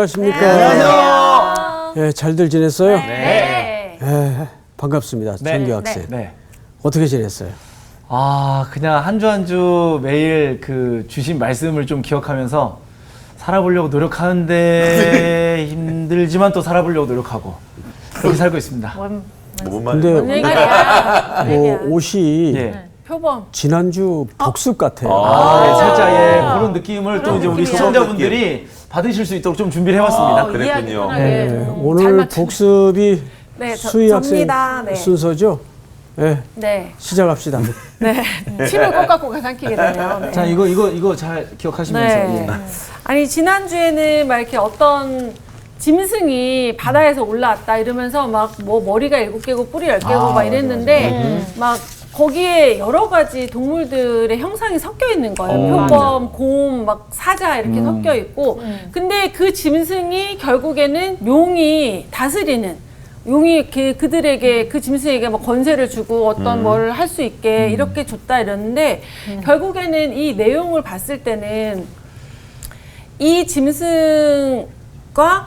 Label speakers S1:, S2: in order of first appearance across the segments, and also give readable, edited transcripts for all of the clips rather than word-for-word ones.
S1: 안녕하십니까.
S2: 네.
S3: 안녕하세요.
S1: 예, 잘들 지냈어요?
S3: 네.
S1: 예, 반갑습니다.
S2: 네.
S1: 정규 학생.
S2: 네.
S1: 어떻게 지냈어요?
S2: 아, 그냥 한 주 한 주 매일 그 주신 말씀을 좀 기억하면서 살아보려고 노력하는데 힘들지만 또 살아보려고 노력하고 그렇게 살고 있습니다.
S1: 근데
S3: 얘기야.
S1: 옷이
S2: 예.
S3: 표범.
S1: 지난주 복습 같아요.
S2: 네, 살짝 예, 그런 느낌을 또
S3: 그런
S2: 이제 우리
S3: 느낌이야.
S2: 시청자분들이 받으실 수 있도록 좀 준비를 해봤습니다.
S3: 그랬군요.
S1: 예, 오늘 복습이
S3: 네,
S1: 수희 학생
S3: 접니다. 네.
S1: 순서죠? 예,
S3: 네.
S1: 시작합시다.
S3: 네. 침을 꼭 갖고 삼키게 되네요. 네.
S2: 자, 이거 잘 기억하시면서.
S3: 네.
S2: 예.
S3: 아니 지난주에는 막 이렇게 어떤 짐승이 바다에서 올라왔다 이러면서 막 뭐 머리가 7개고 뿌리 10개고 막 이랬는데 막 거기에 여러 가지 동물들의 형상이 섞여 있는 거예요. 표범, 곰, 막 사자 이렇게 섞여 있고 근데 그 짐승이 결국에는 용이 다스리는 용이 그들에게 그 짐승에게 막 권세를 주고 어떤 뭘 할 수 있게 이렇게 줬다 이러는데 결국에는 이 내용을 봤을 때는 이 짐승과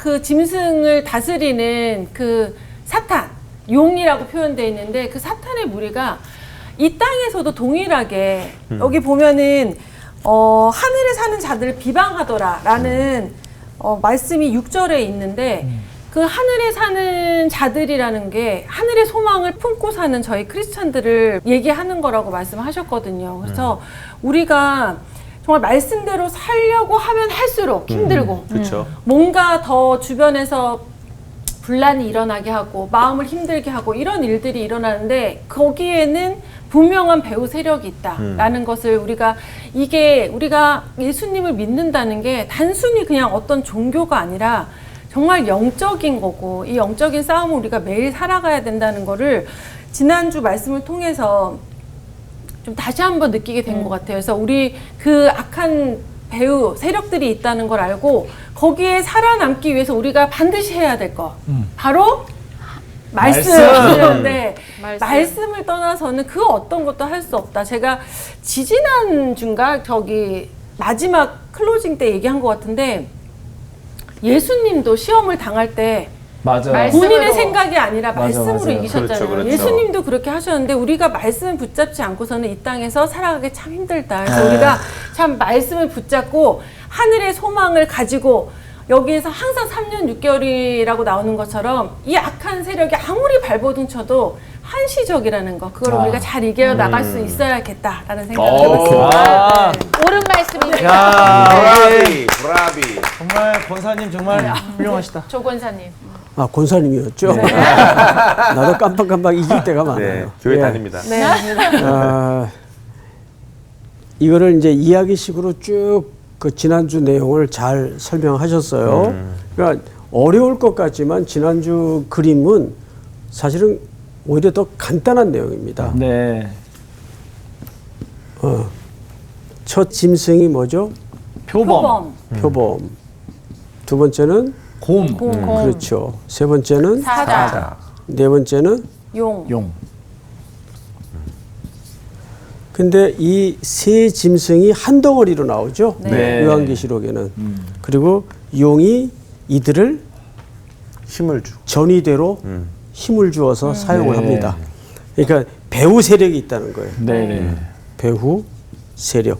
S3: 그 짐승을 다스리는 그 사탄, 용이라고 표현되어 있는데 그 사탄의 무리가 이 땅에서도 동일하게 여기 보면은 하늘에 사는 자들을 비방하더라라는 말씀이 6절에 있는데 그 하늘에 사는 자들이라는 게 하늘의 소망을 품고 사는 저희 크리스찬들을 얘기하는 거라고 말씀하셨거든요. 그래서 우리가 정말 말씀대로 살려고 하면 할수록 힘들고
S4: 그렇죠.
S3: 뭔가 더 주변에서 분란이 일어나게 하고 마음을 힘들게 하고 이런 일들이 일어나는데 거기에는 분명한 배후 세력이 있다라는 것을 우리가 예수님을 믿는다는 게 단순히 그냥 어떤 종교가 아니라 정말 영적인 거고 이 영적인 싸움을 우리가 매일 살아가야 된다는 거를 지난주 말씀을 통해서 좀 다시 한번 느끼게 된 것 같아요. 그래서 우리 그 악한 배후 세력들이 있다는 걸 알고 거기에 살아남기 위해서 우리가 반드시 해야 될 거 바로 말씀. 네. 말씀을 떠나서는 그 어떤 것도 할 수 없다. 제가 지지난주인가 저기 마지막 클로징 때 얘기한 것 같은데 예수님도 시험을 당할 때
S2: 맞아요.
S3: 본인의 생각이 아니라 말씀으로
S2: 맞아요.
S3: 이기셨잖아요.
S4: 그렇죠.
S3: 예수님도 그렇게 하셨는데 우리가 말씀을 붙잡지 않고서는 이 땅에서 살아가기 참 힘들다. 그래서 우리가 참 말씀을 붙잡고 하늘의 소망을 가지고 여기에서 항상 3년 6개월이라고 나오는 것처럼 이 악한 세력이 아무리 발버둥 쳐도 한시적이라는 거 그걸 우리가 잘 이겨 나갈 수 있어야겠다라는 생각을 해봤습니다.
S5: 옳은 말씀입니다.
S2: 야,
S4: 브라비.
S2: 정말 권사님 정말 훌륭하시다.
S5: 조 권사님.
S1: 아, 권사님이었죠? 나도 깜빡깜빡 잊을 때가 많아요.
S4: 네, 교회
S1: 예.
S4: 다닙니다.
S3: 네.
S1: 이거를 이제 이야기식으로 쭉 그 지난주 내용을 잘 설명하셨어요. 그러니까 어려울 것 같지만 지난주 그림은 사실은 오히려 더 간단한 내용입니다.
S2: 네.
S1: 첫 짐승이 뭐죠?
S2: 표범.
S1: 표범. 두 번째는
S2: 곰.
S1: 그렇죠. 세 번째는
S3: 사자.
S1: 네 번째는
S3: 용.
S2: 용.
S1: 근데 이 세 짐승이 한 덩어리로 나오죠.
S2: 네.
S1: 요한계시록에는. 그리고 용이 이들을
S4: 힘을 주.
S1: 전위대로 힘을 주어서 사용을
S2: 네.
S1: 합니다. 그러니까 배후 세력이 있다는 거예요.
S2: 네.
S1: 배후 세력.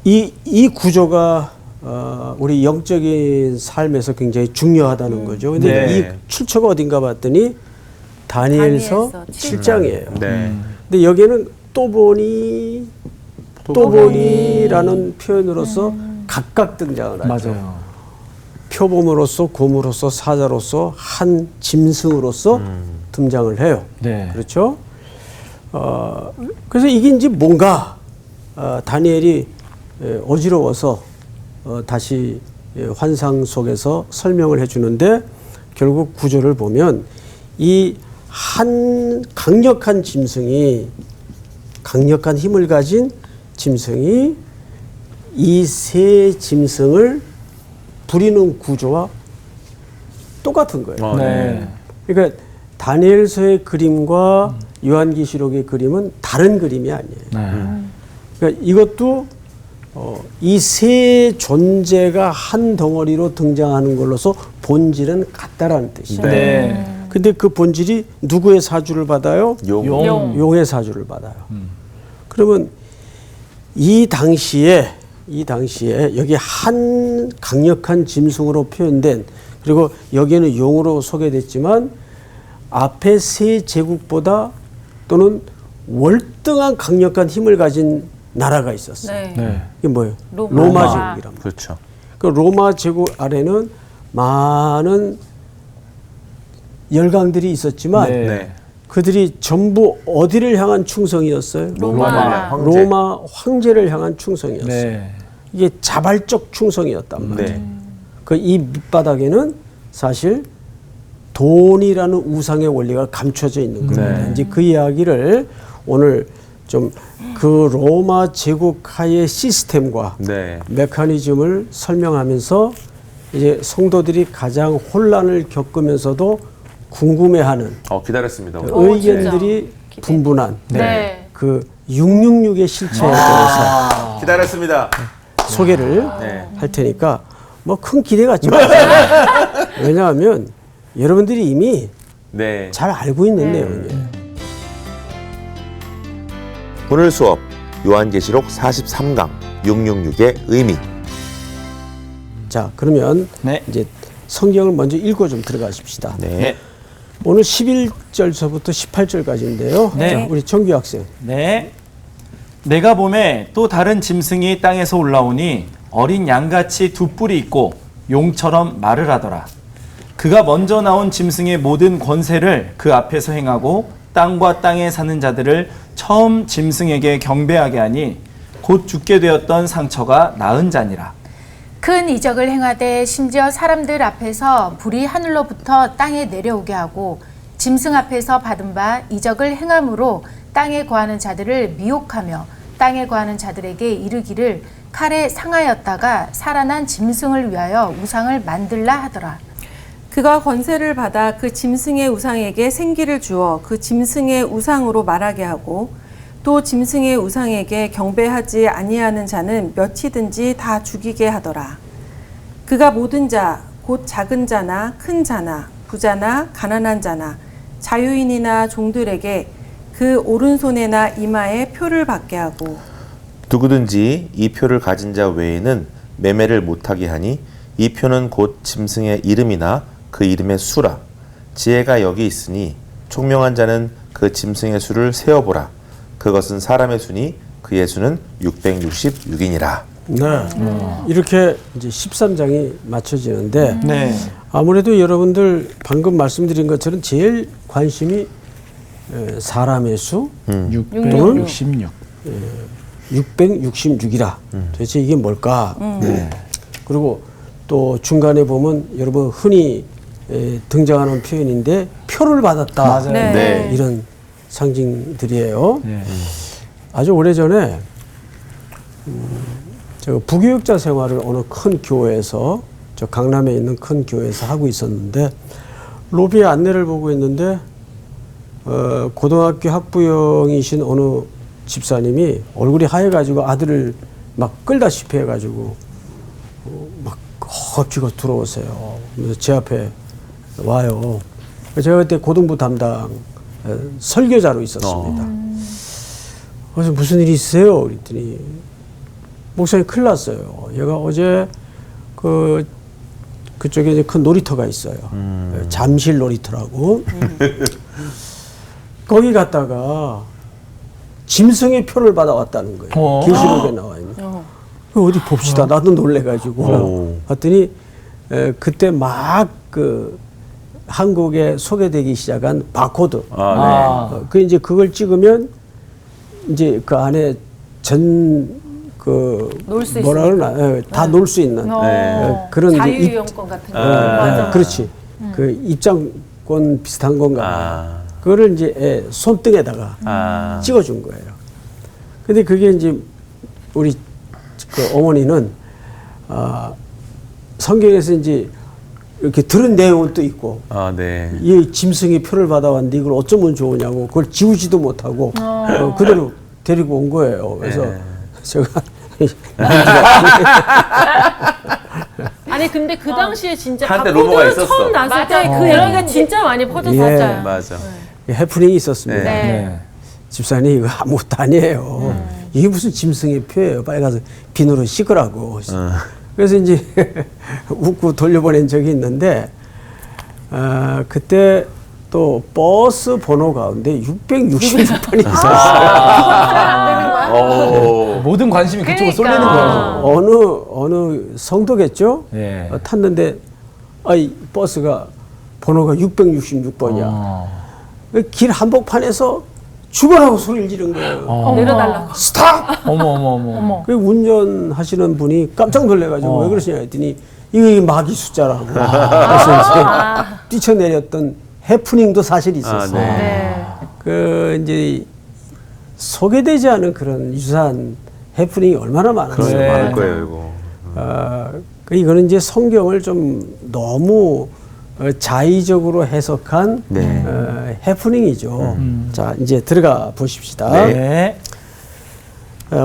S1: 이 구조가 우리 영적인 삶에서 굉장히 중요하다는 거죠. 근데
S4: 네.
S1: 이 출처가 어딘가 봤더니 다니엘서
S3: 다니엘서
S1: 7장이에요.
S4: 네.
S1: 근데 여기에는 또 보니라는 표현으로서 각각 등장을 하죠.
S2: 맞아요.
S1: 표범으로서, 곰으로서, 사자로서, 한 짐승으로서 등장을 해요.
S2: 네.
S1: 그렇죠? 그래서 이게 이제 뭔가 다니엘이 어지러워서 다시 환상 속에서 설명을 해주는데 결국 구조를 보면 이 한 강력한 짐승이 강력한 힘을 가진 짐승이 이 세 짐승을 부리는 구조와 똑같은 거예요.
S2: 네.
S1: 그러니까 다니엘서의 그림과 요한계시록의 그림은 다른 그림이 아니에요.
S2: 네.
S1: 그러니까 이것도 이 세 존재가 한 덩어리로 등장하는 걸로서 본질은 같다라는 뜻이에요.
S2: 네.
S1: 근데 그 본질이 누구의 사주를 받아요?
S4: 용.
S1: 용의 사주를 받아요. 그러면 이 당시에 여기 한 강력한 짐승으로 표현된, 그리고 여기에는 용으로 소개됐지만 앞에 세 제국보다 또는 월등한 강력한 힘을 가진 나라가 있었어요.
S3: 네.
S2: 네.
S1: 이게 뭐예요?
S3: 로마.
S1: 로마 제국이랍니다.
S4: 그렇죠.
S1: 그 로마 제국 아래는 많은 열강들이 있었지만
S2: 네.
S4: 네.
S1: 그들이 전부 어디를 향한 충성이었어요?
S3: 로마.
S4: 황제.
S1: 로마 황제를 향한 충성이었어요.
S2: 네.
S1: 이게 자발적 충성이었단 말이에요.
S4: 네.
S1: 그 이 밑바닥에는 사실 돈이라는 우상의 원리가 감춰져 있는 겁니다.
S2: 네.
S1: 이제 그 이야기를 오늘 좀 그 로마 제국 하의 시스템과
S4: 네.
S1: 메커니즘을 설명하면서 이제 성도들이 가장 혼란을 겪으면서도 궁금해하는
S4: 기다렸습니다. 오늘.
S1: 의견들이
S3: 진짜.
S1: 분분한
S3: 네.
S1: 그 666의 실체에 대해서
S4: 기다렸습니다.
S1: 소개를
S4: 네.
S1: 할 테니까 뭐 큰 기대 갖지 마세요. 왜냐하면 여러분들이 이미
S4: 네.
S1: 잘 알고 있는 내용이에요.
S5: 오늘 수업 요한계시록 43강 666의 의미.
S1: 자, 그러면
S2: 네.
S1: 이제 성경을 먼저 읽고 좀 들어가십시다.
S5: 네.
S1: 오늘 11절서부터 18절까지인데요.
S2: 네.
S1: 자, 우리 정규 학생.
S2: 네. 내가 보매 또 다른 짐승이 땅에서 올라오니 어린 양같이 두 뿔이 있고 용처럼 말을 하더라. 그가 먼저 나온 짐승의 모든 권세를 그 앞에서 행하고 땅과 땅에 사는 자들을 처음 짐승에게 경배하게 하니 곧 죽게 되었던 상처가 나은 자니라.
S6: 큰 이적을 행하되 심지어 사람들 앞에서 불이 하늘로부터 땅에 내려오게 하고 짐승 앞에서 받은 바 이적을 행함으로 땅에 거하는 자들을 미혹하며 땅에 거하는 자들에게 이르기를 칼에 상하였다가 살아난 짐승을 위하여 우상을 만들라 하더라.
S3: 그가 권세를 받아 그 짐승의 우상에게 생기를 주어 그 짐승의 우상으로 말하게 하고 또 짐승의 우상에게 경배하지 아니하는 자는 몇이든지 다 죽이게 하더라. 그가 모든 자, 곧 작은 자나 큰 자나 부자나 가난한 자나 자유인이나 종들에게 그 오른손에나 이마에 표를 받게 하고
S5: 누구든지 이 표를 가진 자 외에는 매매를 못하게 하니 이 표는 곧 짐승의 이름이나 그 이름의 수라. 지혜가 여기 있으니 총명한 자는 그 짐승의 수를 세어보라. 그것은 사람의 수니 그의 수는 666이니라.
S1: 네. 이렇게 이제 13장이 맞춰지는데
S2: 네.
S1: 아무래도 여러분들 방금 말씀드린 것처럼 제일 관심이 사람의 수
S2: 666.
S1: 666이라. 도대체 이게 뭘까? 그리고 또 중간에 보면 여러분 흔히 등장하는 표현인데 표를 받았다.
S2: 맞아요.
S3: 네.
S4: 네.
S1: 이런 상징들이에요.
S2: 네.
S1: 아주 오래전에 제가 부교육자 생활을 어느 큰 교회에서 저 강남에 있는 큰 교회에서 하고 있었는데 로비에 안내를 보고 있는데 고등학교 학부형이신 어느 집사님이 얼굴이 하얘가지고 아들을 막 끌다시피 해가지고 막 엎치고 들어오세요. 그래서 제 앞에 와요. 제가 그때 고등부 담당 설교자로 있었습니다. 그래서 무슨 일이 있으세요? 그랬더니 목사님 큰일 났어요. 얘가 어제 그쪽에 이제 큰 놀이터가 있어요. 잠실 놀이터라고. 거기 갔다가 짐승의 표를 받아왔다는 거예요. 계시록에 나와 있는. 어디 봅시다. 나도 놀래가지고 봤더니 그때 막 그 한국에 소개되기 시작한 바코드. 그 이제 그걸 찍으면 이제 그 안에
S3: 놀수
S1: 뭐라 그러나 다 놀 수 있는 그런 이제
S3: 자유이용권 같은 거. 맞아.
S1: 그렇지. 그 입장권 비슷한 건가 봐요. 그거를 이제 손등에다가 찍어준 거예요. 근데 그게 이제 우리 그 어머니는 성경에서 이제 이렇게 들은 내용은 또 있고
S4: 네.
S1: 이 짐승이 표를 받아왔는데 이걸 어쩌면 좋으냐고 그걸 지우지도 못하고 그대로 데리고 온 거예요. 그래서 제가
S3: 아니 근데 그 당시에 진짜
S5: 한때 루머가
S3: 바코드
S5: 있었어.
S3: 처음 나왔을 때 그
S6: 맞아요.
S3: 얘기가 진짜 많이 퍼졌었죠.
S1: 예.
S5: 맞아.
S1: 해프닝이 있었습니다.
S5: 네.
S6: 네.
S1: 집사님 이거 아무것도 아니에요. 이게 무슨 짐승의 표예요. 빨리 가서 비누로 씻으라고. 그래서 이제 웃고 돌려보낸 적이 있는데 그때 또 버스 번호 가운데 666번이 있었어요.
S5: 오.
S2: 모든 관심이 그쪽으로 쏠리는
S6: 그러니까.
S2: 거예요.
S1: 어느 성도겠죠?
S2: 예.
S1: 탔는데 이 버스가 번호가 666번이야. 길 한복판에서 죽어라고 소리를 지른 거예요.
S3: 내려달라고.
S1: 스탑!
S2: 어머.
S1: 그 운전하시는 분이 깜짝 놀래가지고 왜 그러시냐 했더니 이거 마귀 숫자라고. 그래서 이제 뛰쳐내렸던 해프닝도 사실 있었어요.
S6: 네.
S1: 그 이제 소개되지 않은 그런 유사한 해프닝이 얼마나 많았어요.
S5: 그러네,
S2: 네.
S5: 많을 거예요, 이거.
S1: 이거는 이제 성경을 좀 너무 자의적으로 해석한
S5: 네.
S1: 해프닝이죠. 자, 이제 들어가 보십시다.
S2: 네.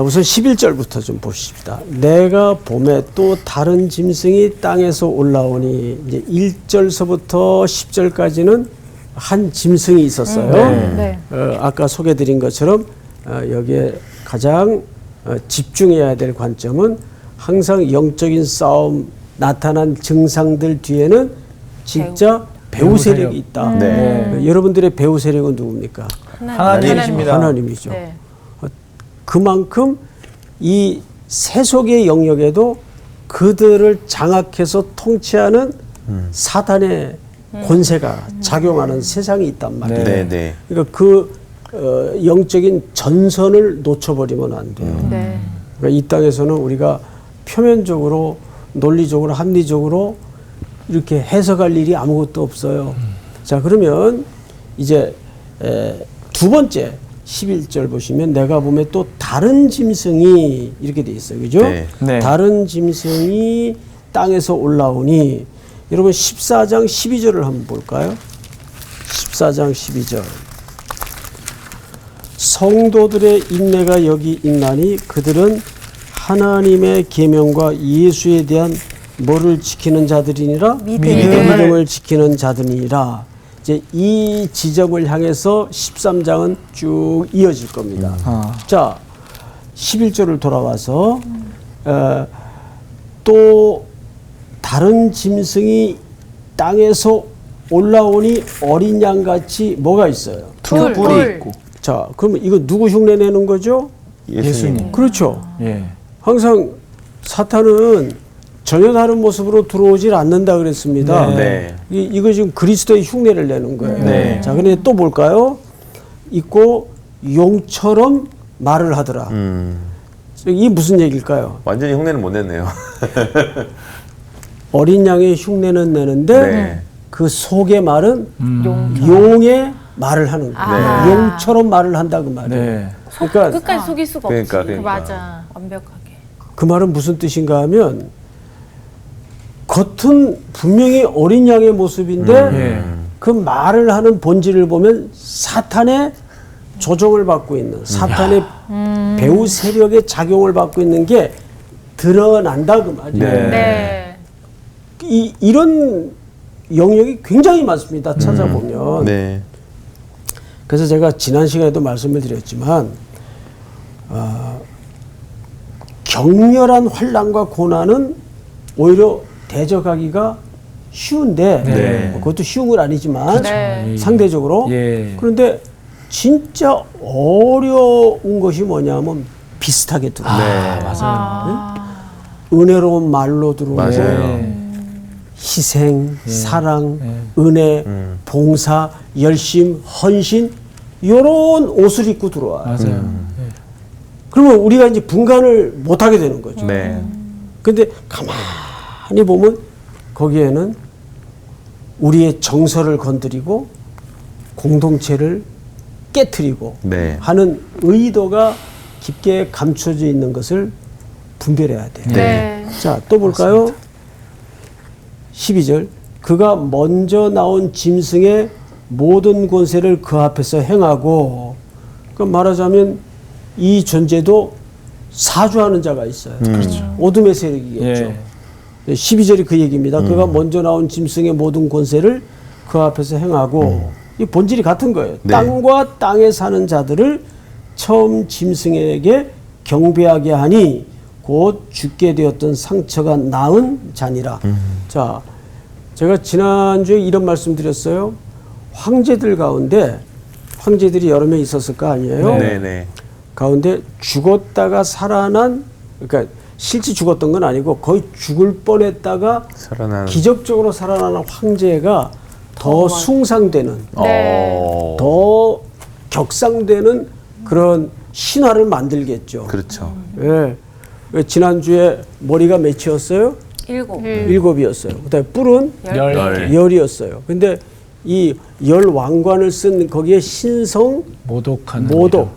S1: 우선 11절부터 좀 보십시다. 내가 봄에 또 다른 짐승이 땅에서 올라오니 이제 1절서부터 10절까지는 한 짐승이 있었어요.
S6: 네.
S1: 아까 소개드린 것처럼 여기에 가장 집중해야 될 관점은 항상 영적인 싸움 나타난 증상들 뒤에는 진짜 배후 세력이 있다.
S5: 네.
S1: 여러분들의 배후 세력은 누굽니까?
S2: 하나님이십니다.
S1: 하나님이죠.
S6: 네.
S1: 그만큼 이 세속의 영역에도 그들을 장악해서 통치하는 사단의 권세가 작용하는 세상이 있단 말이에요.
S5: 네, 네.
S1: 그러니까 그 영적인 전선을 놓쳐버리면 안 돼요.
S6: 네.
S1: 그러니까 이 땅에서는 우리가 표면적으로 논리적으로 합리적으로 이렇게 해석할 일이 아무것도 없어요. 자, 그러면 이제 두 번째 11절 보시면 내가 보면 또 다른 짐승이 이렇게 돼 있어요. 그죠?
S5: 네.
S2: 네.
S1: 다른 짐승이 땅에서 올라오니 여러분 14장 12절을 한번 볼까요? 14장 12절. 성도들의 인내가 여기 있나니 그들은 하나님의 계명과 예수에 대한 뭐를 지키는 자들이니라? 믿음을 지키는 자들이니라. 이제 이 지점을 향해서 13장은 쭉 이어질 겁니다. 자, 11절을 돌아와서 또 다른 짐승이 땅에서 올라오니 어린 양같이 뭐가 있어요?
S2: 뿔이 있고.
S1: 자, 그러면 이거 누구 흉내 내는 거죠?
S5: 예수님.
S1: 그렇죠.
S2: 예.
S1: 항상 사탄은 전혀 다른 모습으로 들어오질 않는다 그랬습니다.
S5: 네.
S1: 이거 지금 그리스도의 흉내를 내는 거예요.
S5: 네.
S1: 자, 근데 또 볼까요? 있고 용처럼 말을 하더라. 이게 무슨 얘기일까요?
S5: 완전히 흉내는 못 냈네요.
S1: 어린 양의 흉내는 내는데
S5: 네.
S1: 그 속의 말은 용의 말을 하는 거예요.
S5: 네.
S1: 용처럼 말을 한다 그 말이에요.
S2: 네.
S1: 그러니까
S3: 끝까지 속일 수가 없지.
S5: 그러니까.
S6: 맞아.
S3: 완벽하게.
S1: 그 말은 무슨 뜻인가 하면 겉은 분명히 어린 양의 모습인데
S2: 예.
S1: 그 말을 하는 본질을 보면 사탄의 조종을 받고 있는 사탄의 배후 세력의 작용을 받고 있는 게 드러난다 그 말이에요.
S5: 네.
S6: 네.
S1: 이런 영역이 굉장히 많습니다. 찾아보면.
S5: 네.
S1: 그래서 제가 지난 시간에도 말씀을 드렸지만 격렬한 환난과 고난은 오히려 대적하기가 쉬운데
S2: 네.
S1: 그것도 쉬운 건 아니지만
S6: 네.
S1: 상대적으로
S2: 예.
S1: 그런데 진짜 어려운 것이 뭐냐면 비슷하게 들어와요.
S5: 네.
S2: 맞아요.
S1: 은혜로운 말로 들어오고
S5: 맞아요.
S1: 희생, 사랑, 은혜, 봉사, 열심, 헌신 이런 옷을 입고 들어와요.
S2: 맞아요.
S1: 그러면 우리가 이제 분간을 못하게 되는 거죠.
S5: 네.
S1: 근데 가만히 보면 거기에는 우리의 정서를 건드리고 공동체를 깨트리고
S5: 네.
S1: 하는 의도가 깊게 감춰져 있는 것을 분별해야 돼요.
S6: 네.
S1: 자, 또 볼까요? 12절. 그가 먼저 나온 짐승의 모든 권세를 그 앞에서 행하고, 그 말하자면 이 존재도 사주하는 자가 있어요. 어둠의 세력이겠죠.
S2: 예.
S1: 12절이 그 얘기입니다. 그가 먼저 나온 짐승의 모든 권세를 그 앞에서 행하고 이 본질이 같은 거예요.
S5: 네.
S1: 땅과 땅에 사는 자들을 처음 짐승에게 경배하게 하니 곧 죽게 되었던 상처가 나은 자니라. 자, 제가 지난주에 이런 말씀 드렸어요. 황제들 가운데 황제들이 여러 명 있었을 거 아니에요.
S5: 네네.
S1: 가운데 죽었다가 살아난, 그러니까 실제 죽었던 건 아니고 거의 죽을 뻔했다가
S5: 살아난.
S1: 기적적으로 살아나는 황제가 더 숭상되는,
S5: 어.
S1: 더 격상되는 그런 신화를 만들겠죠.
S5: 그렇죠.
S1: 예. 지난주에 머리가 몇이었어요?
S3: 7.
S1: 7이었어요. 그다음에 뿔은
S2: 열.
S1: 10이었어요. 근데 이 10왕관을 쓴 거기에 신성,
S2: 모독하는
S1: 모독.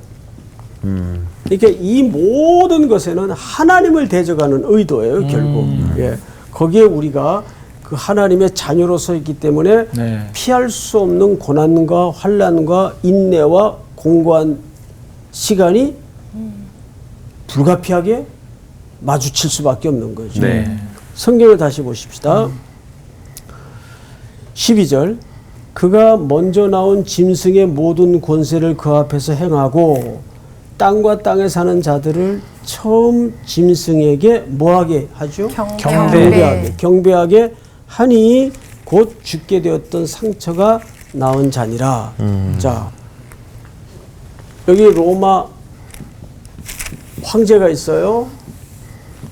S1: 이렇게 이 모든 것에는 하나님을 대적하는 의도예요, 결국. 예. 거기에 우리가 그 하나님의 자녀로서 있기 때문에
S2: 네.
S1: 피할 수 없는 고난과 환난과 인내와 공고한 시간이 불가피하게 마주칠 수밖에 없는 거죠.
S5: 네.
S1: 성경을 다시 보십시다. 12절 그가 먼저 나온 짐승의 모든 권세를 그 앞에서 행하고 땅과 땅에 사는 자들을 처음 짐승에게 뭐하게 하죠? 경배하게 하니 곧 죽게 되었던 상처가 나은 자니라. 자, 여기 로마 황제가 있어요.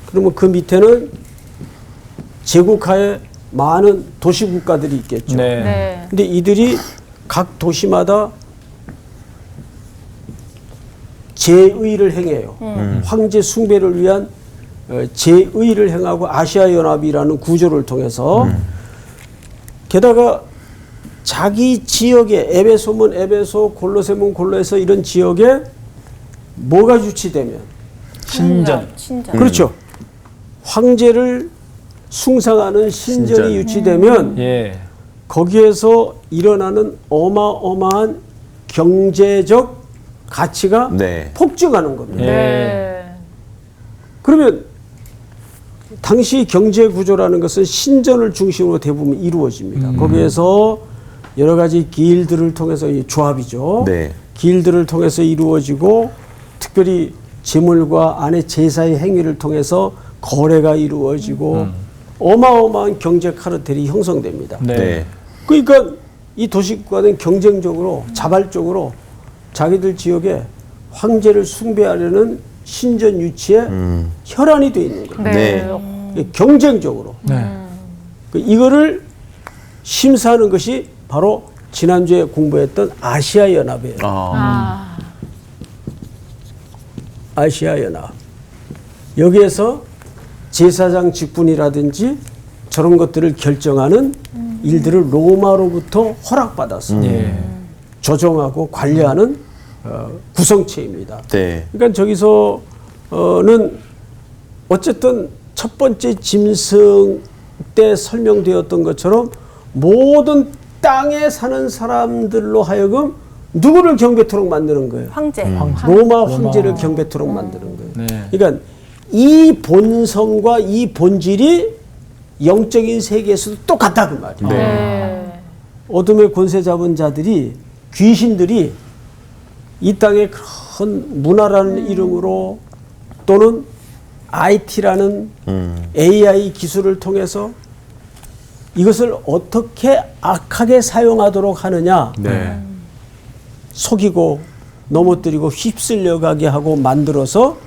S1: 그러면 그 밑에는 제국하에 많은 도시 국가들이 있겠죠.
S2: 네.
S3: 네.
S1: 근데 이들이 각 도시마다 제의를 행해요. 황제 숭배를 위한 제의를 행하고 아시아 연합이라는 구조를 통해서 게다가 자기 지역에 에베소면 에베소, 골로새면 골로에서 이런 지역에 뭐가 유치되면
S2: 신전.
S3: 신전.
S1: 그렇죠. 황제를 숭상하는 신전이
S5: 신전.
S1: 유치되면
S2: 예.
S1: 거기에서 일어나는 어마어마한 경제적 가치가
S5: 네.
S1: 폭증하는 겁니다.
S2: 예.
S3: 네.
S1: 그러면 당시 경제 구조라는 것은 신전을 중심으로 대부분 이루어집니다. 거기에서 여러 가지 길들을 통해서 이 조합이죠.
S5: 네.
S1: 길들을 통해서 이루어지고 특별히 재물과 안에 제사의 행위를 통해서 거래가 이루어지고 어마어마한 경제 카르텔이 형성됩니다.
S2: 네.
S5: 네.
S1: 그러니까 이 도시국가는 경쟁적으로 자발적으로 자기들 지역에 황제를 숭배하려는 신전 유치에 혈안이 돼 있는 거예요.
S5: 네.
S1: 경쟁적으로.
S2: 네.
S1: 이거를 심사하는 것이 바로 지난주에 공부했던 아시아 연합이에요.
S3: 아.
S1: 아시아 연합. 여기에서 제사장 직분이라든지 저런 것들을 결정하는 일들을 로마로부터 허락받아서
S2: 예.
S1: 조정하고 관리하는 구성체입니다.
S5: 네.
S1: 그러니까 저기서는 어쨌든 첫 번째 짐승 때 설명되었던 것처럼 모든 땅에 사는 사람들로 하여금 누구를 경배토록 만드는 거예요?
S3: 황제.
S1: 로마 황제를 경배토록 만드는 거예요.
S2: 네.
S1: 그러니까 이 본성과 이 본질이 영적인 세계에서도 똑같다 그 말이에요.
S3: 네.
S1: 어둠의 권세 잡은 자들이 귀신들이 이 땅에 그런 문화라는 이름으로 또는 IT라는 AI 기술을 통해서 이것을 어떻게 악하게 사용하도록 하느냐
S5: 네.
S1: 속이고 넘어뜨리고 휩쓸려 가게 하고 만들어서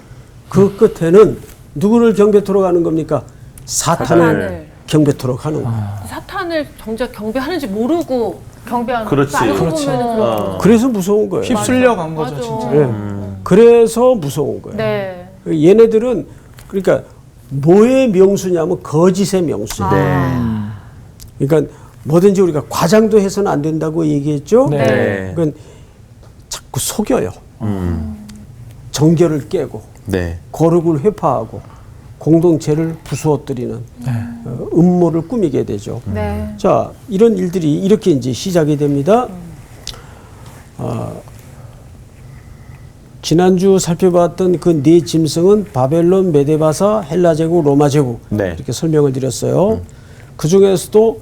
S1: 그 끝에는 누구를 경배토록 하는 겁니까? 사탄을 경배토록 하는 거예요.
S3: 사탄을 정작 경배하는지 모르고 경배하는
S5: 그렇지.
S3: 알고
S2: 그렇지.
S3: 보면은 그렇고.
S1: 그래서 무서운 거예요.
S2: 휩쓸려 간 거죠,
S3: 맞아.
S2: 진짜.
S1: 예. 그래서 무서운 거예요.
S3: 네.
S1: 얘네들은 그러니까 뭐의 명수냐면 거짓의 명수예요. 그러니까 뭐든지 우리가 과장도 해서는 안 된다고 얘기했죠.
S2: 네.
S5: 네.
S1: 그러니까 자꾸 속여요. 정결을 깨고
S5: 네.
S1: 거룩을 회파하고 공동체를 부수어뜨리는 음모를 꾸미게 되죠.
S3: 네.
S1: 자, 이런 일들이 이렇게 이제 시작이 됩니다. 지난주 살펴봤던 그 네 짐승은 바벨론, 메데바사, 헬라 제국, 로마 제국
S5: 네.
S1: 이렇게 설명을 드렸어요. 그 중에서도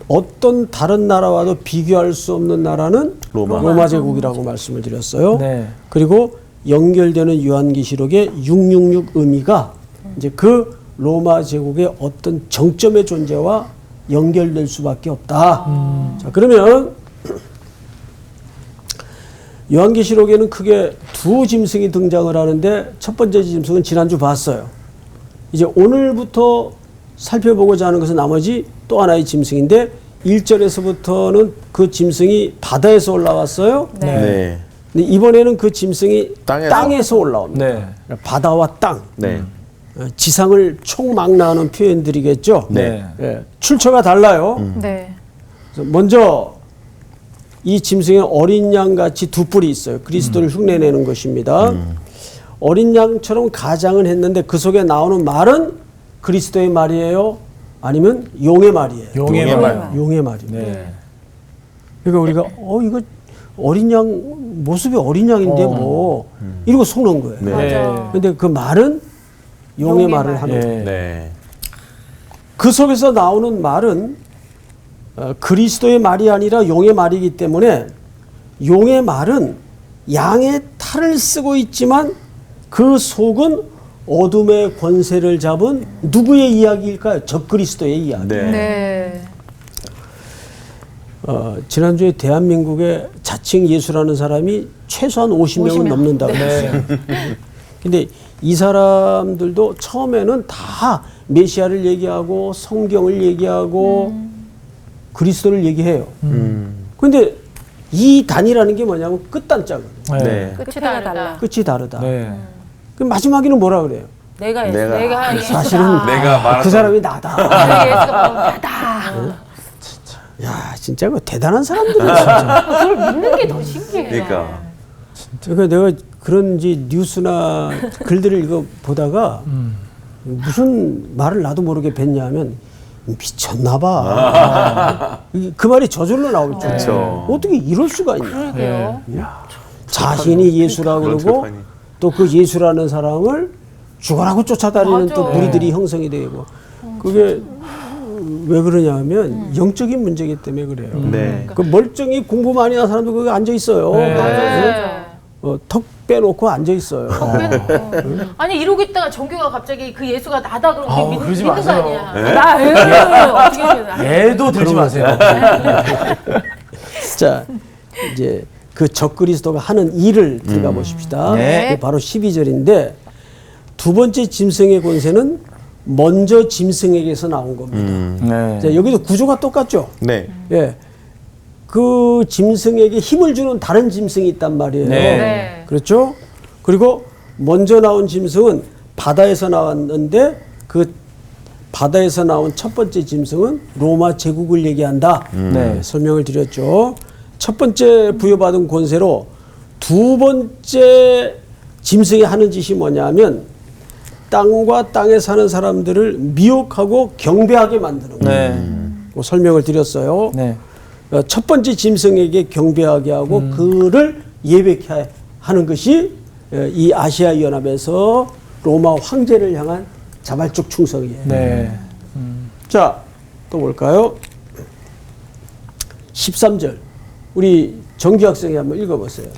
S1: 어떤 다른 나라와도 비교할 수 없는 나라는
S5: 로마.
S1: 제국이라고 말씀을 드렸어요.
S2: 네.
S1: 그리고 연결되는 요한계시록의 666 의미가 이제 그 로마 제국의 어떤 정점의 존재와 연결될 수밖에 없다. 자, 그러면 요한계시록에는 크게 두 짐승이 등장을 하는데 첫 번째 짐승은 지난주 봤어요. 이제 오늘부터 살펴보고자 하는 것은 나머지 또 하나의 짐승인데 1절에서부터는 그 짐승이 바다에서 올라왔어요.
S5: 네.
S1: 근데 이번에는 그 짐승이
S5: 땅에서.
S1: 땅에서 올라옵니다.
S2: 네.
S1: 바다와 땅,
S5: 네.
S1: 지상을 총망라하는 표현들이겠죠.
S2: 네.
S1: 예, 출처가 달라요.
S6: 네.
S1: 그래서 먼저 이 짐승에 어린 양 같이 두 뿔이 있어요. 그리스도를 흉내내는 것입니다. 어린 양처럼 가장은 했는데 그 속에 나오는 말은 그리스도의 말이에요? 아니면 용의 말이에요?
S2: 용의 말.
S1: 용의 말입니다.
S2: 네.
S1: 그러니까 우리가 이거 어린 양 모습이 어린 양인데 뭐 이러고 속는 거예요.
S5: 네.
S3: 맞아.
S1: 근데 그 말은 용의 말을 하는 거예요.
S2: 네.
S5: 네.
S1: 그 속에서 나오는 말은 그리스도의 말이 아니라 용의 말이기 때문에 용의 말은 양의 탈을 쓰고 있지만 그 속은 어둠의 권세를 잡은 누구의 이야기일까요? 적그리스도의 이야기.
S5: 네.
S6: 네.
S1: 지난주에 대한민국에 자칭 예수라는 사람이 최소한 50명은 넘는다고 했어요. 근데 이 사람들도 처음에는 다 메시아를 얘기하고 성경을 얘기하고 그리스도를 얘기해요. 근데 이 단이라는 게 뭐냐면 끝단짝은
S5: 네.
S3: 끝이 달라.
S1: 끝이 다르다.
S2: 네.
S1: 그 마지막에는 뭐라 그래요?
S3: 내가
S5: 내가
S3: 예수다.
S1: 사실은
S4: 내가 말한
S1: 그 사람이 나다.
S3: 예수가 바로 나다.
S1: 야, 진짜 그 대단한 사람들이야. 진짜.
S3: 그걸 믿는 게 더 신기해.
S5: 그러니까.
S1: 그러니까 내가 그런 이제 뉴스나 글들을 이거 보다가 무슨 말을 나도 모르게 뵀냐면 미쳤나 봐. 그 말이 저절로 나올 줄.
S5: 그렇죠.
S1: 어떻게 이럴 수가 있냐.
S3: 그러게요.
S1: 자신이 예수라고
S5: 그런
S1: 그러고
S5: 재판이.
S1: 또 그 예수라는 사람을 죽어라고 쫓아다니는
S3: 맞아.
S1: 또 무리들이 형성이 되고 그게 왜 그러냐면 영적인 문제이기 때문에 그래요.
S5: 네.
S1: 그 멀쩡히 공부 많이 하는 사람도 거기 앉아 있어요.
S3: 맞아.
S1: 턱 빼놓고 앉아 있어요.
S6: 아니 이러고 있다가 종교가 갑자기 그 예수가 나다 그러면
S2: 그러지
S6: 믿는 거
S2: 마세요.
S6: 아니야.
S3: 나 애를 어떻게 믿나?
S2: 애도 들지 마세요.
S1: 자, 이제 그 적그리스도가 하는 일을 들어가 보십시다.
S2: 네.
S1: 그게 바로 12절인데 두 번째 짐승의 권세는 먼저 짐승에게서 나온 겁니다.
S2: 네.
S1: 자, 여기도 구조가 똑같죠.
S5: 네.
S1: 예. 그 짐승에게 힘을 주는 다른 짐승이 있단 말이에요.
S2: 네.
S6: 네.
S1: 그렇죠? 그리고 먼저 나온 짐승은 바다에서 나왔는데 그 바다에서 나온 첫 번째 짐승은 로마 제국을 얘기한다.
S2: 네.
S1: 설명을 드렸죠. 첫 번째 부여받은 권세로 두 번째 짐승이 하는 짓이 뭐냐면 땅과 땅에 사는 사람들을 미혹하고 경배하게 만드는 거예요.
S2: 네.
S1: 그 설명을 드렸어요.
S2: 네.
S1: 첫 번째 짐승에게 경배하게 하고 그를 예배케 하는 것이 이 아시아 연합에서 로마 황제를 향한 자발적 충성이에요.
S2: 네.
S1: 자, 또 볼까요? 13절. 우리 정규 학생이 한번 읽어보세요.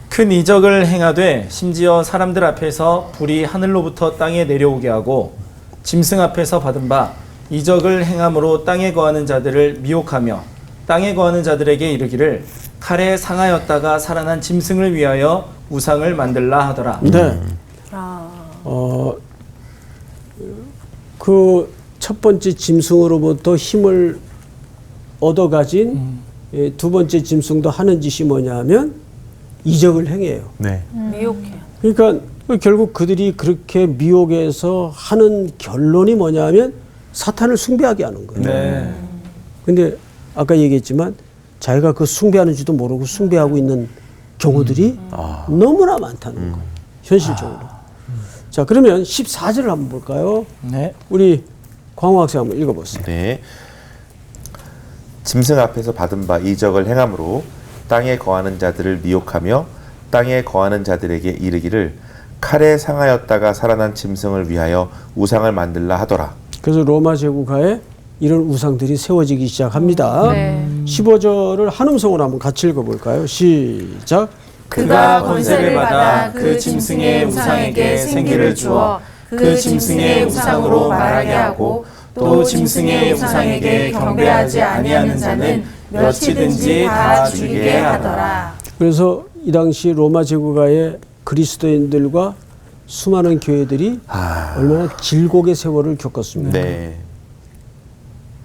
S2: 큰 이적을 행하되 심지어 사람들 앞에서 불이 하늘로부터 땅에 내려오게 하고 짐승 앞에서 받은 바 이적을 행함으로 땅에 거하는 자들을 미혹하며 땅에 거하는 자들에게 이르기를 칼에 상하였다가 살아난 짐승을 위하여 우상을 만들라 하더라.
S1: 네. 그 첫 번째 짐승으로부터 힘을 얻어 가진 두 번째 짐승도 하는 짓이 뭐냐면 이적을 행해요.
S5: 네.
S3: 미혹해.
S1: 그러니까 결국 그들이 그렇게 미혹해서 하는 결론이 뭐냐면 사탄을 숭배하게 하는 거예요.
S2: 네.
S1: 근데 아까 얘기했지만 자기가 그 숭배하는 줄도 모르고 숭배하고 있는 경우들이 너무나 많다는 거예요. 현실적으로. 자, 그러면 14절을 한번 볼까요?
S2: 네.
S1: 우리 광호 학생 한번 읽어보세요.
S5: 네. 짐승 앞에서 받은 바 이적을 행함으로 땅에 거하는 자들을 미혹하며 땅에 거하는 자들에게 이르기를 칼에 상하였다가 살아난 짐승을 위하여 우상을 만들라 하더라.
S1: 그래서 로마 제국하에 이런 우상들이 세워지기 시작합니다.
S3: 네.
S1: 15절을 한 음성으로 한번 같이 읽어볼까요? 시작.
S2: 그가 권세를 받아 그 짐승의 우상에게 생기를 주어 그 짐승의 우상으로 말하게 하고 또 짐승의 우상에게 경배하지 아니하는 자는 몇이든지 다 죽이게 하더라.
S1: 그래서 이 당시 로마 제국하에 그리스도인들과 수많은 교회들이 얼마나 질곡의 세월을 겪었습니다.
S5: 네.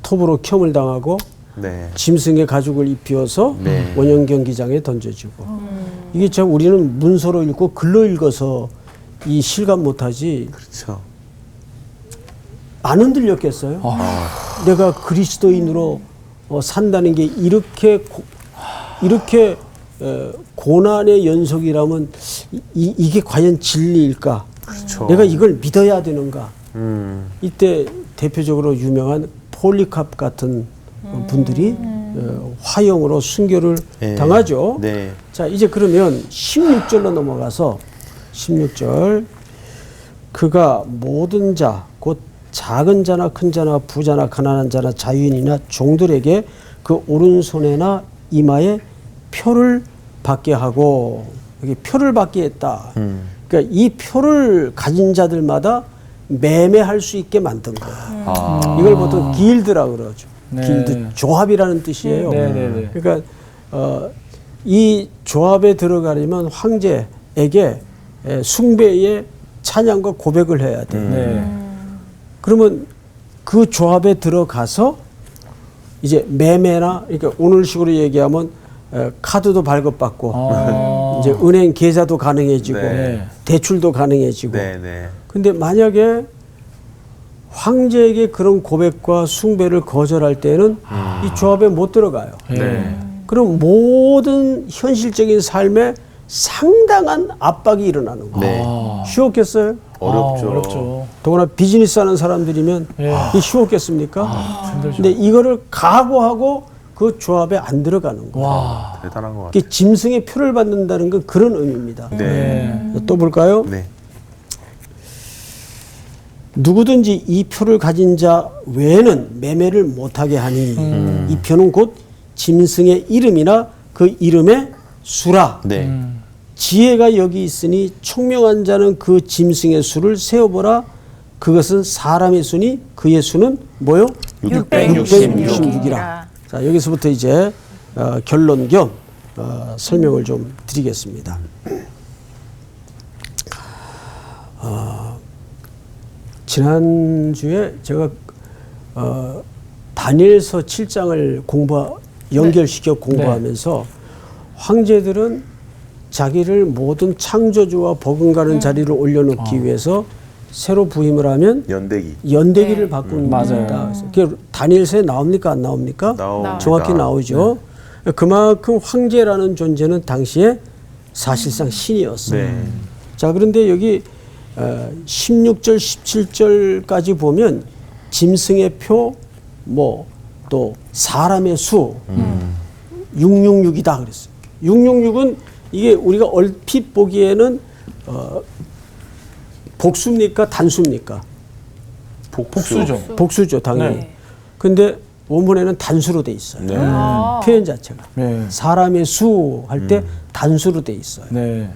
S1: 톱으로 켬을 당하고
S5: 네.
S1: 짐승의 가죽을 입히어서
S5: 네.
S1: 원형 경기장에 던져지고 이게 참 우리는 문서로 읽고 글로 읽어서 이 실감 못하지
S5: 그렇죠.
S1: 안 흔들렸겠어요? 내가 그리스도인으로 산다는 게 이렇게 고난의 연속이라면 이게 과연 진리일까?
S5: 그렇죠.
S1: 내가 이걸 믿어야 되는가? 이때 대표적으로 유명한 폴리캅 같은 분들이 화형으로 순교를
S5: 네.
S1: 당하죠.
S5: 네.
S1: 자, 이제 그러면 16절로 넘어가서 16절 그가 모든 자, 곧 작은 자나 큰 자나 부자나 가난한 자나 자유인이나 종들에게 그 오른손에나 이마에 표를 받게 하고 여기 표를 받게 했다. 그러니까 이 표를 가진 자들마다 매매할 수 있게 만든 거예요. 이걸 보통 길드라 그러죠.
S2: 네.
S1: 길드 조합이라는 뜻이에요.
S2: 네.
S1: 그러니까 이 조합에 들어가려면 황제에게 숭배의 찬양과 고백을 해야 돼요.
S2: 네.
S1: 그러면 그 조합에 들어가서 이제 매매나 그러니까 오늘식으로 얘기하면 카드도 발급받고 이제 은행 계좌도 가능해지고
S5: 네.
S1: 대출도 가능해지고.
S5: 네. 네.
S1: 근데 만약에 황제에게 그런 고백과 숭배를 거절할 때는 이 조합에 못 들어가요.
S5: 네.
S1: 그럼 모든 현실적인 삶에 상당한 압박이 일어나는 거예요.
S5: 네.
S1: 쉬웠겠어요?
S5: 어렵죠.
S2: 어렵죠.
S1: 더구나 비즈니스 하는 사람들이면 이 쉬웠겠습니까? 근데 이거를 각오하고 그 조합에 안 들어가는 거예요.
S2: 와.
S5: 대단한 것 같아요.
S1: 이게 짐승의 표를 받는다는 건 그런 의미입니다.
S5: 네.
S1: 또 볼까요?
S5: 네.
S1: 누구든지 이 표를 가진 자 외에는 매매를 못하게 하니 이 표는 곧 짐승의 이름이나 그 이름의 수라.
S5: 네.
S1: 지혜가 여기 있으니 총명한 자는 그 짐승의 수를 세어보라. 그것은 사람의 수니 그의 수는 뭐요? 666이라. 자, 여기서부터 이제 결론 겸 설명을 좀 드리겠습니다. 지난주에 제가 다니엘서 7장을 연결시켜 공부하면서 황제들은 자기를 모든 창조주와 버금가는 자리를 올려놓기 위해서 새로 부임을 하면 연대기를 바꾼다.
S2: 맞아요.
S1: 그게 다니엘서에 나옵니까 안 나옵니까?
S5: 나옵니다.
S1: 정확히 나오죠. 그만큼 황제라는 존재는 당시에 사실상 신이었어요.
S5: 네.
S1: 자, 그런데 여기 16절, 17절까지 보면 짐승의 표, 또 사람의 수, 666이다 그랬어요. 666은 이게 우리가 얼핏 보기에는 복수입니까? 단수입니까?
S2: 복수죠.
S1: 복수죠, 당연히.
S2: 네.
S1: 근데 원문에는 단수로 돼 있어요.
S5: 네.
S1: 표현 자체가.
S2: 네.
S1: 사람의 수 할 때 단수로 돼 있어요.
S2: 네.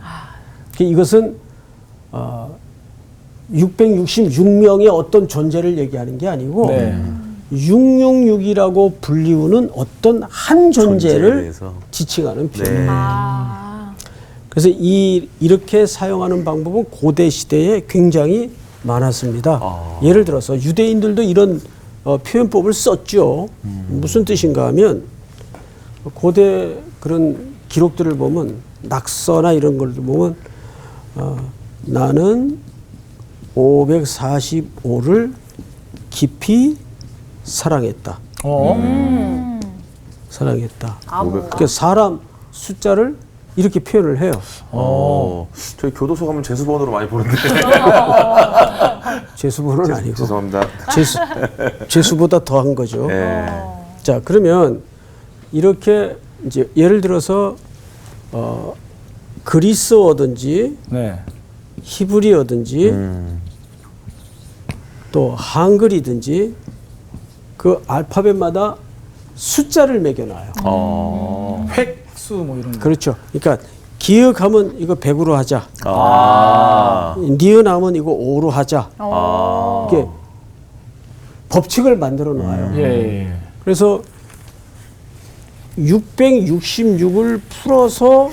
S1: 이것은 666명의 어떤 존재를 얘기하는 게 아니고
S2: 네.
S1: 666이라고 불리우는 어떤 한
S5: 존재에
S1: 존재를
S5: 대해서.
S1: 지칭하는 표현.
S5: 네.
S1: 그래서 이렇게 사용하는 방법은 고대 시대에 굉장히 많았습니다. 예를 들어서 유대인들도 이런 표현법을 썼죠. 무슨 뜻인가 하면 고대 그런 기록들을 보면 낙서나 이런 걸 보면 나는 545를 깊이 사랑했다. 사랑했다. 그러니까 사람 숫자를 이렇게 표현을 해요.
S5: 저희 교도소 가면 제수번호로 많이 보는데.
S1: 제수번호는 아니고
S5: 죄송합니다.
S1: 제수보다 더한 거죠.
S5: 네.
S1: 자, 그러면 이렇게 이제 예를 들어서 그리스어든지
S2: 네.
S1: 히브리어든지 또 한글이든지 그 알파벳마다 숫자를 매겨놔요.
S2: 획수 뭐 이런 거.
S1: 그렇죠. 그러니까 기억하면 이거 100으로 하자.
S5: 아.
S1: 니은하면 이거 5로 하자. 이게 법칙을 만들어 놔요.
S2: 예.
S1: 그래서 666을 풀어서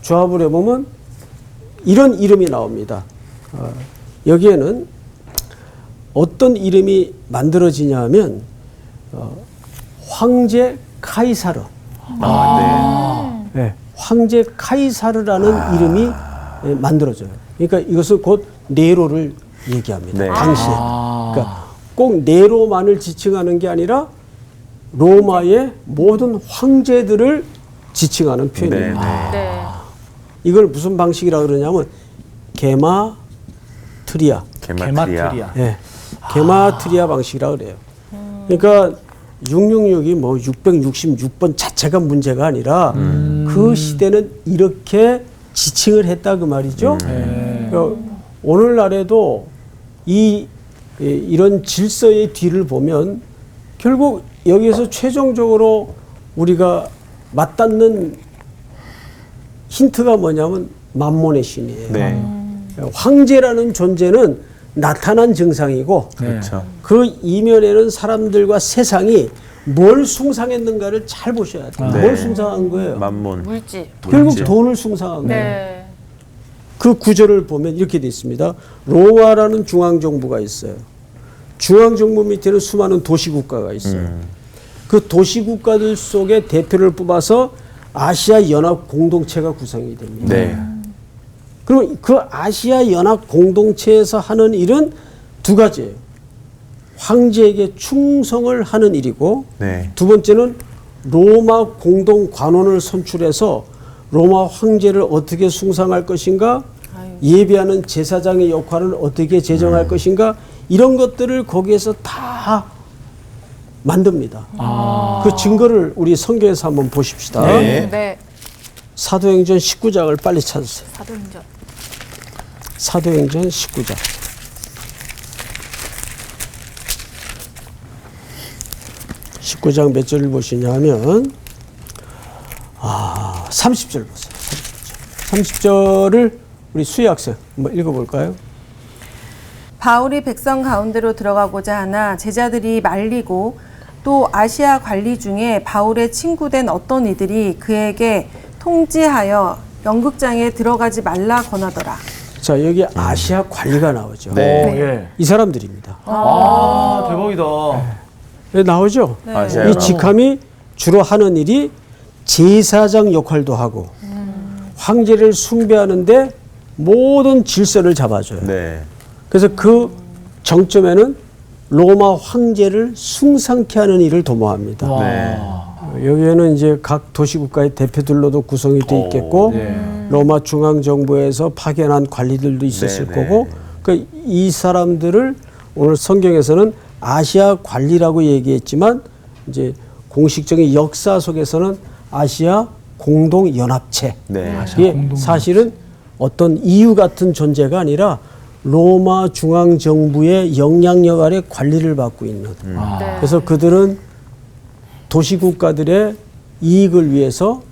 S1: 조합을 해보면 이런 이름이 나옵니다. 여기에는 어떤 이름이 만들어지냐면 황제 카이사르. 네, 황제 카이사르라는 이름이 만들어져요. 그러니까 이것은 곧 네로를 얘기합니다.
S5: 네.
S1: 당시에. 그러니까 꼭 네로만을 지칭하는 게 아니라 로마의 모든 황제들을 지칭하는 표현입니다.
S3: 네.
S1: 이걸 무슨 방식이라 그러냐면 게마트리아.
S2: 게마트리아.
S1: 예. 게마트리아 방식이라 그래요. 그러니까 666이 뭐 666번 자체가 문제가 아니라 그 시대는 이렇게 지칭을 했다 그 말이죠. 그러니까 오늘날에도 이런 질서의 뒤를 보면 결국 여기에서 최종적으로 우리가 맞닿는 힌트가 뭐냐면 만몬의 신이에요.
S5: 네.
S1: 황제라는 존재는 나타난 증상이고
S5: 그렇죠.
S1: 그 이면에는 사람들과 세상이 뭘 숭상했는가를 잘 보셔야 돼요.
S5: 네.
S1: 뭘 숭상한 거예요?
S5: 만몬.
S3: 물질.
S1: 결국 돈을 숭상한 거예요.
S3: 네.
S1: 그 구절을 보면 이렇게 돼 있습니다. 로마라는 중앙정부가 있어요. 중앙정부 밑에는 수많은 도시국가가 있어요. 그 도시국가들 속에 대표를 뽑아서 아시아 연합 공동체가 구성이 됩니다.
S5: 네.
S1: 그럼 그 아시아 연합 공동체에서 하는 일은 두 가지예요. 황제에게 충성을 하는 일이고
S5: 네.
S1: 두 번째는 로마 공동 관원을 선출해서 로마 황제를 어떻게 숭상할 것인가, 예비하는 제사장의 역할을 어떻게 제정할 것인가, 이런 것들을 거기에서 다 만듭니다. 그 증거를 우리 성경에서 한번 보십시다.
S5: 네.
S6: 네.
S1: 사도행전 19장을 빨리 찾으세요.
S6: 사도행전.
S1: 사도행전 19장. (19장) 몇 절을 보시냐면 30절 보세요. 30절을 우리 수희 학생 한번 읽어볼까요?
S7: 바울이 백성 가운데로 들어가고자 하나 제자들이 말리고 또 아시아 관리 중에 바울의 친구된 어떤 이들이 그에게 통지하여 연극장에 들어가지 말라 권하더라.
S1: 자, 여기 아시아 관리가 나오죠.
S5: 네.
S2: 예.
S1: 이 사람들입니다.
S2: 아, 대박이다.
S1: 여기 나오죠.
S5: 아시아
S1: 이 직함이 주로 하는 일이 제사장 역할도 하고 황제를 숭배하는데 모든 질서를 잡아줘요.
S5: 네.
S1: 그래서 그 정점에는 로마 황제를 숭상케 하는 일을 도모합니다.
S5: 네.
S1: 여기에는 이제 각 도시국가의 대표들로도 구성이 돼 있겠고 로마 중앙정부에서 파견한 관리들도 있었을
S5: 네,
S1: 거고 그러니까 이 사람들을 오늘 성경에서는 아시아 관리라고 얘기했지만 이제 공식적인 역사 속에서는 아시아 공동연합체.
S5: 네.
S1: 이게 사실은 어떤 EU 같은 존재가 아니라 로마 중앙정부의 영향력 아래 관리를 받고 있는. 그래서 그들은 도시국가들의 이익을 위해서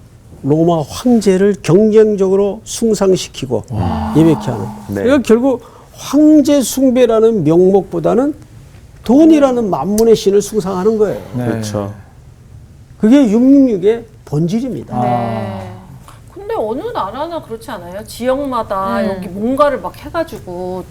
S1: 로마 황제를 경쟁적으로 숭상시키고 예배케 하는.
S5: 네.
S1: 그러니까 결국 황제 숭배라는 명목보다는 돈이라는 만문의 신을 숭상하는 거예요.
S5: 그렇죠.
S1: 그게 666의 본질입니다.
S3: 네. 근데 어느 나라나 그렇지 않아요? 지역마다 여기 뭔가를 막 해가지고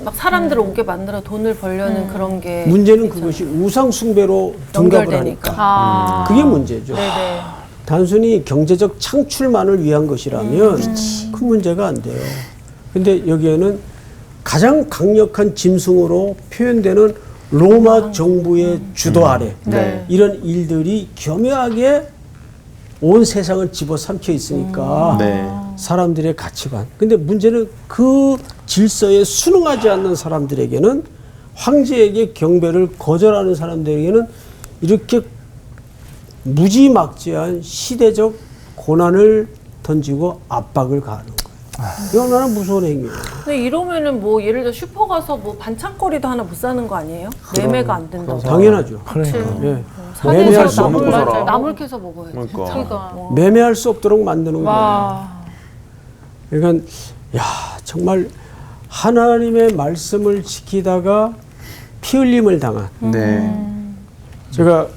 S3: 막 사람들을 오게 만들어 돈을 벌려는 그런 게
S1: 문제는 그것이 우상 숭배로 둔갑을 하니까. 그게 문제죠.
S3: 네네.
S1: 단순히 경제적 창출만을 위한 것이라면 큰 문제가 안 돼요. 근데 여기에는 가장 강력한 짐승으로 표현되는 로마 정부의 주도 아래
S3: 네.
S1: 이런 일들이 교묘하게 온 세상을 집어삼켜 있으니까
S5: 네.
S1: 사람들의 가치관. 근데 문제는 그 질서에 순응하지 않는 사람들에게는 황제에게 경배를 거절하는 사람들에게는 이렇게 무지막지한 시대적 고난을 던지고 압박을 가하는 거예요. 이거 얼마나 무서운 행위예요.
S3: 근데 이러면은 뭐 예를 들어 슈퍼 가서 뭐 반찬거리도 하나 못 사는 거 아니에요? 매매가 안 된다고.
S1: 당연하죠. 예. 매매할 수
S3: 나물,
S1: 없도록
S3: 나물 캐서 먹어야지.
S5: 그러니까.
S1: 매매할 수 없도록 만드는 거예요.
S6: 와.
S1: 그러니까 야 정말 하나님의 말씀을 지키다가 피 흘림을 당한
S5: 네.
S1: 제가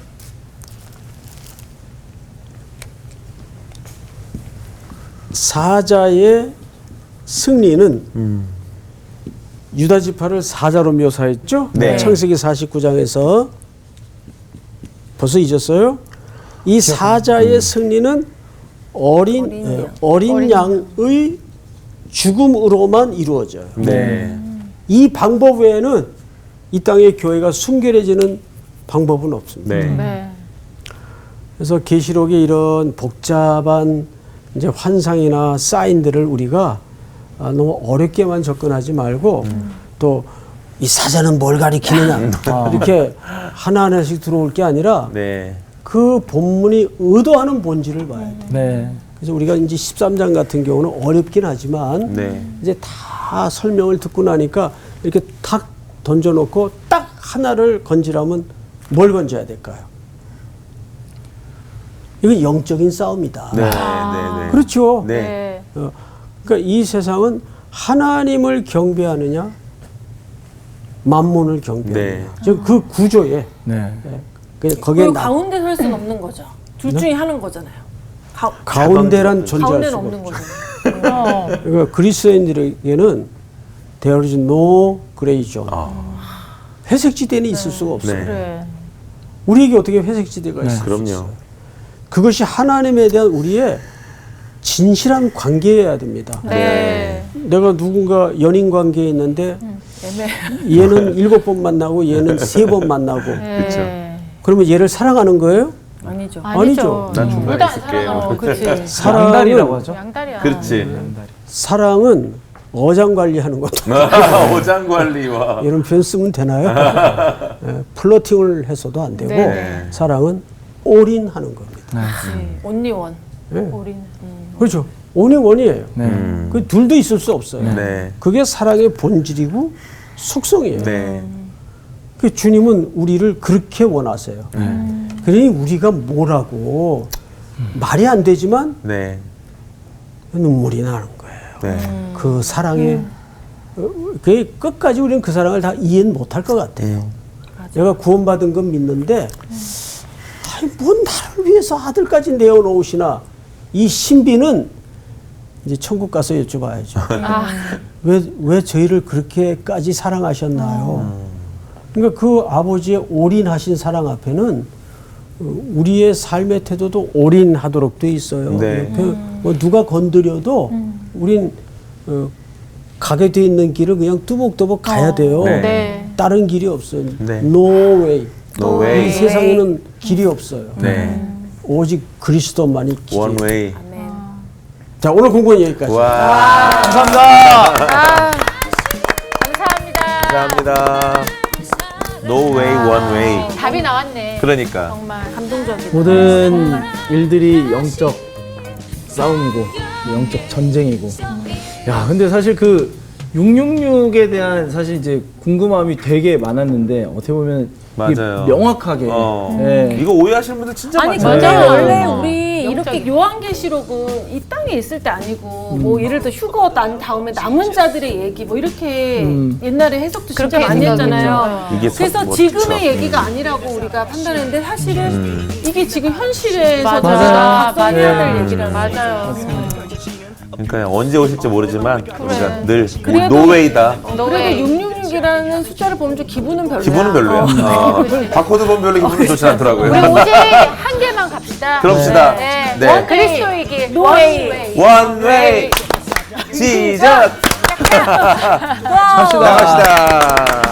S1: 사자의 승리는 유다 지파를 사자로 묘사했죠.
S5: 네.
S1: 창세기 49장에서 벌써 잊었어요? 이 사자의 승리는 어린 양의 죽음으로만 이루어져요.
S5: 네.
S1: 이 방법 외에는 이 땅의 교회가 순결해지는 방법은 없습니다.
S5: 네.
S6: 네.
S1: 그래서 계시록의 이런 복잡한 이제 환상이나 사인들을 우리가 너무 어렵게만 접근하지 말고 또 이 사자는 뭘 가리키느냐 이렇게 하나하나씩 들어올 게 아니라
S5: 네.
S1: 그 본문이 의도하는 본질을 봐야 돼요.
S2: 네.
S1: 그래서 우리가 이제 13장 같은 경우는 어렵긴 하지만
S5: 네.
S1: 이제 다 설명을 듣고 나니까 이렇게 탁 던져놓고 딱 하나를 건지라면 뭘 건져야 될까요? 이건 영적인 싸움이다.
S5: 네. 네.
S1: 그렇죠.
S5: 네.
S1: 그러니까 이 세상은 하나님을 경배하느냐, 만몬을 경배하느냐. 즉 그 구조에
S2: 네.
S1: 그냥 거기에
S3: 그리고 가운데 설 수는 없는 거죠. 둘 중에 하는 거잖아요.
S1: 가운데란 존재할
S3: 가운데는
S1: 수가
S3: 없는
S1: 없죠.
S3: 거죠.
S1: 그러니까 그리스도인들에게는 there is no gray zone. 회색지대는 있을 수가 없어요.
S5: 네.
S6: 그래.
S1: 우리에게 어떻게 회색지대가 있을 수
S5: 그럼요.
S1: 있어요? 그것이 하나님에 대한 우리의 진실한 관계여야 됩니다.
S6: 네.
S1: 내가 누군가 연인 관계에 있는데 얘는 7번 만나고 얘는 3번 만나고
S6: 네.
S1: 그러면 얘를 사랑하는 거예요?
S3: 아니죠.
S1: 아니죠.
S5: 난 중간에
S6: 둘다
S5: 있을게.
S6: 사랑하는
S3: 그렇지.
S2: 양다리라고 하죠.
S6: 양다리야.
S5: 그렇지.
S1: 사랑은 어장 관리하는 것도
S5: 오장 관리와.
S1: 이런 표현 쓰면 되나요? 예, 플러팅을 해서도 안 되고
S6: 네.
S1: 사랑은 올인하는 겁니다.
S3: 온리원.
S1: 예.
S6: 우리는
S1: 그렇죠. 원이에요.
S2: 네.
S1: 그 둘도 있을 수 없어요.
S5: 네.
S1: 그게 사랑의 본질이고 속성이에요.
S5: 네.
S1: 그 주님은 우리를 그렇게 원하세요. 그러니 우리가 뭐라고 말이 안 되지만
S5: 네.
S1: 눈물이 나는 거예요.
S5: 네.
S1: 그 사랑의 그게 끝까지 우리는 그 사랑을 다 이해는 못할 것 같아요. 내가 구원받은 건 믿는데 아니 뭔 나를 위해서 아들까지 내어놓으시나 이 신비는 이제 천국 가서 여쭤봐야죠. 왜 저희를 그렇게까지 사랑하셨나요? 그러니까 그 아버지의 올인하신 사랑 앞에는 우리의 삶의 태도도 올인하도록 돼 있어요.
S5: 네.
S1: 옆에 뭐 누가 건드려도 우린 가게 돼 있는 길을 그냥 뚜벅뚜벅 가야 돼요.
S5: 네.
S6: 네.
S1: 다른 길이 없어요.
S5: 네.
S1: No way.
S5: No
S1: 이
S5: way.
S1: 세상에는 길이 없어요.
S5: 네.
S1: 오직 그리스도만이 길이에요.
S5: One way.
S1: 자, 오늘 공부는 여기까지.
S5: 와.
S6: 감사합니다.
S5: 감사합니다. No way, one way.
S6: 답이 나왔네.
S5: 그러니까.
S6: 정말.
S3: 감동적이다.
S2: 모든 일들이 영적 싸움이고 영적 전쟁이고. 야, 근데 사실 그 666에 대한 사실 이제 궁금함이 되게 많았는데 어떻게 보면 이게
S5: 맞아요.
S2: 명확하게. 예.
S5: 이거 오해하시는 분들 진짜
S3: 아니
S5: 많아요.
S3: 근데
S2: 네.
S3: 원래 우리
S6: 영적인.
S3: 이렇게 요한계시록은 이 땅에 있을 때 아니고 뭐 예를 들어 휴거 난 다음에 남은 자들의 얘기 뭐 이렇게 옛날에 해석도 진짜
S6: 그렇게
S3: 많이
S6: 생각했죠.
S3: 했잖아요.
S5: 이게
S3: 그래서
S5: 멋지죠.
S3: 지금의 얘기가 아니라고 우리가 판단했는데 사실은 이게 지금 현실에서
S6: 맞아.
S3: 우리가
S6: 맞아요.
S3: 각성해야 될 얘기라는
S6: 맞아요.
S5: 그러니까 언제 오실지 모르지만 우리가 늘
S3: 그래도-
S5: 노웨이다.
S3: 그래도 666이라는 숫자를 보면 좀 기분은 별로야.
S5: 기분은 별로야. 바코드 보면 별로 기분이 좋지 않더라고요.
S6: 우리 오직 한 개만 갑시다.
S5: 그럽시다.
S6: 네.
S5: 네.
S6: 그리스도의 길.
S3: 노웨이.
S5: One way. 시작.
S2: 갑시다.
S5: 나갑시다.